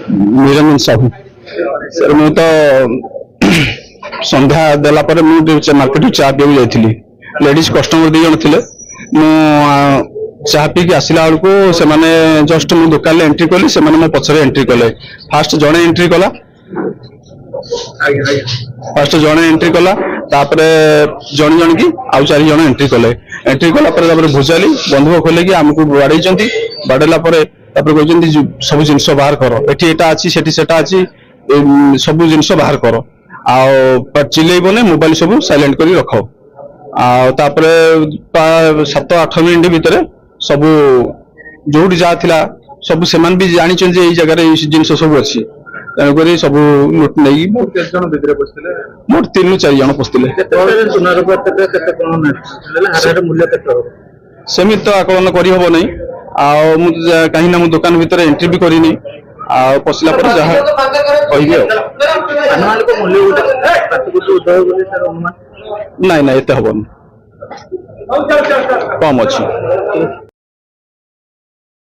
Niranjan Sahu sir मु तो संध्या देला पर मार्केट चा पी जाइली लेडीज कस्टमर दी जन थे मु चाह पी की आसला बेलू से जस्ट मु दुकान एंट्री कली से मो पछरे एंट्री कले फास्ट जड़े एंट्री कला फास्ट जड़े एंट्री कला जन जन की आउ 4 जन एंट्री कले भुजाली बंधुक खोले कि आमको बाड़े बाड़ेला कहते सब जिन बाहर कर एटा अच्छी सेटा अच्छी सब जिन बाहर कर आ चिल्लेबने मोबाइल सब साइलेंट कर रख आपर 7-8 मिनिट भितर सब जो जहाँ सब से भी जानी जगह जिन सब अच्छी तेणुक सब लुट नहीं मोट 3-4 जन पशुले सेमित तो आकलन करहबना कहीं दुकान भितर एंट्री भी करनी पशिला जहाँ कह ना एत हम कम अच्छी।